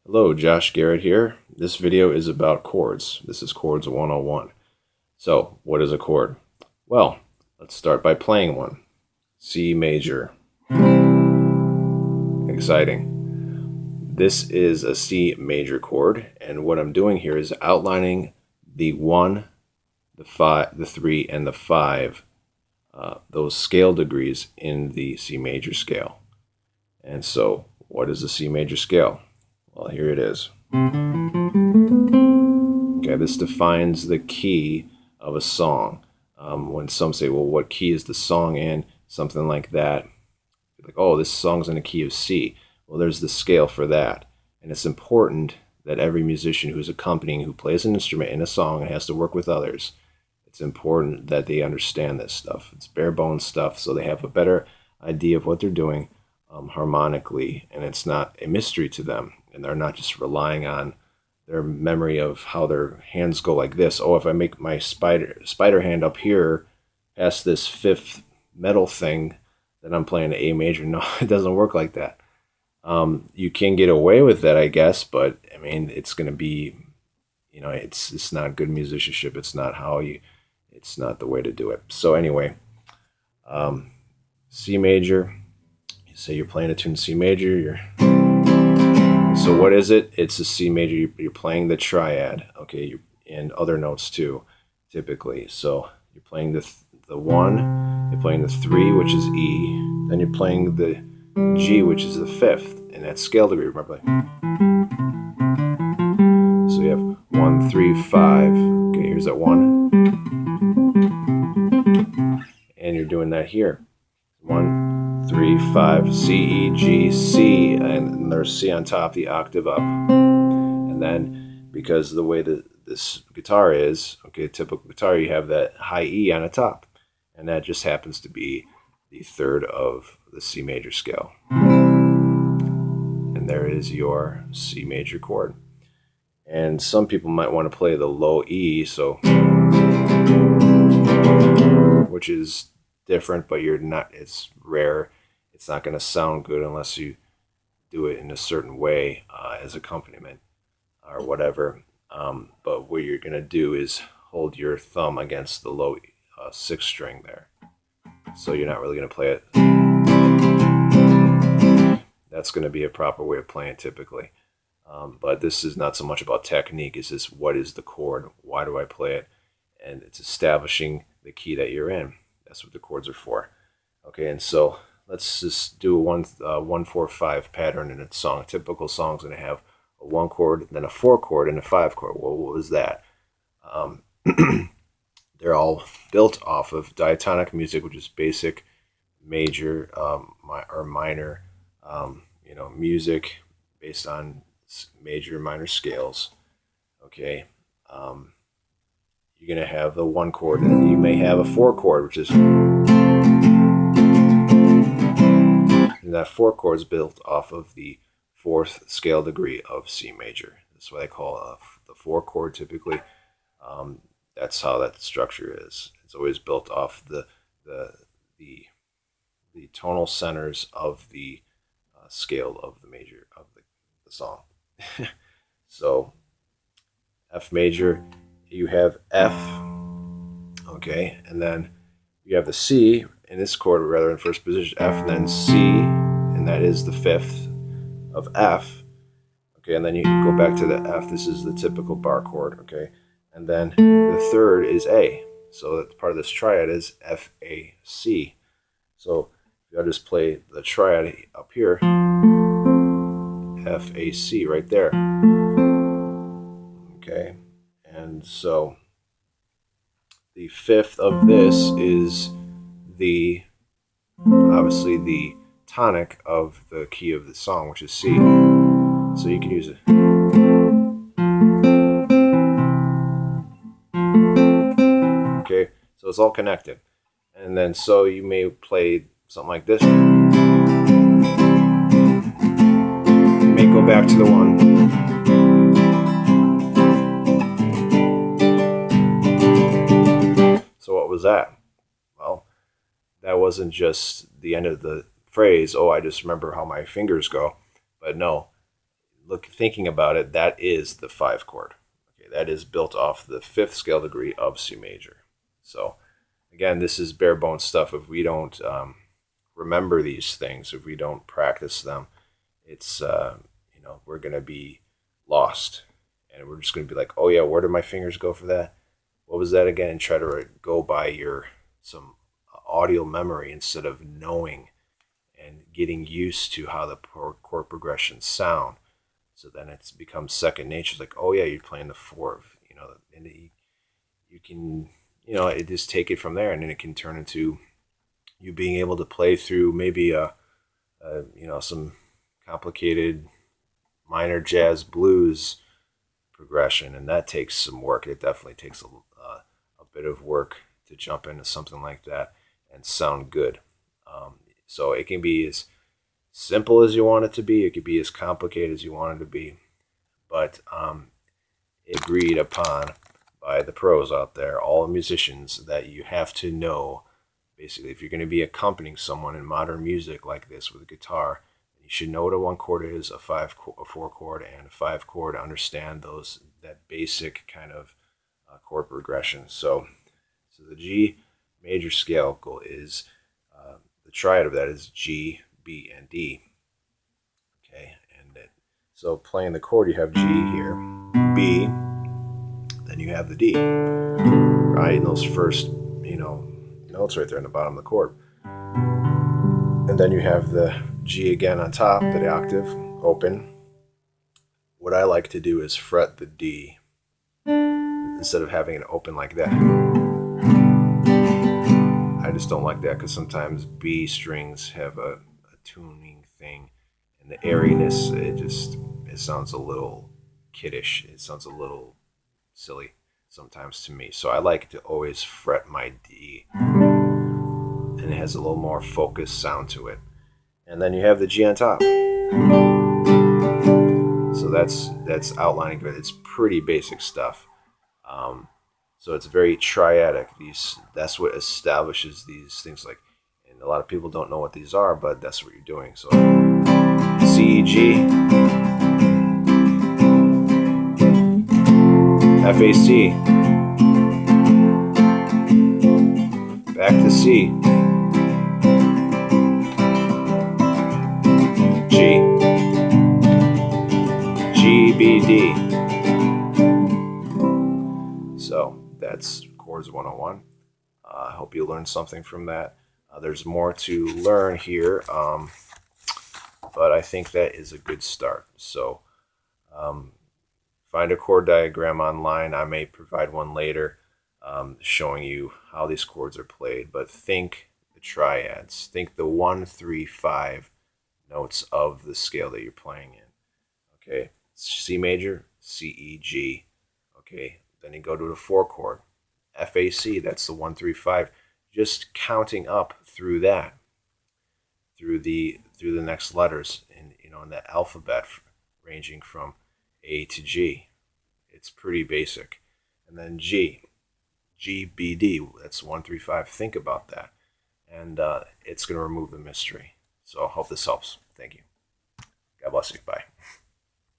Hello, Josh Garrett here. This video is about chords. This is Chords 101. So, what is a chord? Well, let's start by playing one. C major. Exciting. This is a C major chord, and what I'm doing here is outlining the 1, the 5, the 3, and the 5, those scale degrees in the C major scale. And so, what is the C major scale? Well, here it is. Okay, this defines the key of a song. When some say, well, what key is the song in? Something like that. Like, oh, this song's in the key of C. Well, there's the scale for that. And it's important that every musician who's accompanying, who plays an instrument in a song and has to work with others, it's important that they understand this stuff. It's bare bones stuff, so they have a better idea of what they're doing harmonically, and it's not a mystery to them. And they're not just relying on their memory of how their hands go like this. Oh, if I make my spider hand up here past this fifth metal thing, then I'm playing A major. No, it doesn't work like that. You can get away with that, I guess, but I mean, it's going to be, it's not good musicianship. It's not it's not the way to do it. So anyway, C major. You say you're playing a tune in C major. So what is it? It's a C major. You're playing the triad, okay, and other notes too, typically. So you're playing the 1, you're playing the 3, which is E, then you're playing the G, which is the 5th, and that's scale degree, remember? So you have 1, 3, 5. Okay, here's that 1. And you're doing that here. 1, 3, 5, C, E, G, C, and there's C on top, the octave up. And then, because of the way that this guitar is, okay, typical guitar, you have that high E on the top. And that just happens to be the 3rd of the C major scale. And there is your C major chord. And some people might want to play the low E, so, which is different, but it's rare. It's not going to sound good unless you do it in a certain way as accompaniment or whatever. But what you're going to do is hold your thumb against the low 6th string there. So you're not really going to play it. That's going to be a proper way of playing typically. But this is not so much about technique. It's just, what is the chord? Why do I play it? And it's establishing the key that you're in. That's what the chords are for. Okay, and so let's just do a 1-4-5 pattern in a song. A typical song's going to have a 1 chord, then a 4 chord, and a 5 chord. Well, what was that? They're all built off of diatonic music, which is basic, major, or minor, music based on major and minor scales. Okay. You're going to have the 1 chord, and you may have a 4 chord, which is, and that 4 chord is built off of the 4th scale degree of C major. That's what I call the 4 chord typically. That's how that structure is. It's always built off the tonal centers of the scale of the major of the song. So F major, you have F, okay, and then you have the C in this chord, rather in first position, F, and then C, and that is the 5th of F, okay, and then you go back to the F. This is the typical bar chord, okay, and then the 3rd is A, so that part of this triad is F, A, C. So I'll just play the triad up here, F, A, C, right there, okay. And so the 5th of this is obviously the tonic of the key of the song, which is C. So you can use it. Okay, so it's all connected. And then so you may play something like this. You may go back to the 1. So what was that? Well, that wasn't just the end of the phrase, oh, I just remember how my fingers go. But no, thinking about it, that is the 5 chord. Okay, that is built off the 5th scale degree of C major. So again, this is bare bones stuff. If we don't remember these things, if we don't practice them, it's we're gonna be lost, and we're just gonna be like, oh yeah, where did my fingers go for that? What was that again? And try to go by some audio memory instead of knowing and getting used to how the chord progressions sound. So then it's becomes second nature. It's like, oh yeah, you're playing the 4th, and you can, it just take it from there, and then it can turn into you being able to play through maybe some complicated minor jazz blues progression, and that takes some work. It definitely takes a bit of work to jump into something like that and sound good. So it can be as simple as you want it to be. It could be as complicated as you want it to be, but agreed upon by the pros out there, all musicians, that you have to know. Basically, if you're going to be accompanying someone in modern music like this with a guitar, you should know what a 1 chord is, a 4 chord, and a 5 chord. Understand that basic kind of chord progression. So the G major scale is the triad of that is G, B, and D. Okay, so playing the chord, you have G here, B, then you have the D, right? And those first, notes right there in the bottom of the chord. And then you have the G again on top, the octave, open. What I like to do is fret the D instead of having it open like that. I just don't like that because sometimes B strings have a tuning thing, and the airiness, it sounds a little kiddish. It sounds a little silly sometimes to me. So I like to always fret my D, and it has a little more focused sound to it. And then you have the G on top. So that's outlining, but it's pretty basic stuff. So it's very triadic. That's what establishes these things. And a lot of people don't know what these are, but that's what you're doing. So C, E, G, F, A, C, back to C, G, G, B, D. So that's Chords 101. I hope you learned something from that. There's more to learn here, but I think that is a good start. So find a chord diagram online. I may provide one later showing you how these chords are played, but think the triads. Think the 1, 3, 5 notes of the scale that you're playing in. Okay, C major, C, E, G. Okay, then you go to the 4 chord, F, A, C. That's the 1, 3, 5. Just counting up through that, through the next letters in the alphabet, ranging from A to G. It's pretty basic. And then G, G, B, D. That's 1, 3, 5. Think about that, and it's going to remove the mystery. So I hope this helps. Thank you. God bless you. Bye.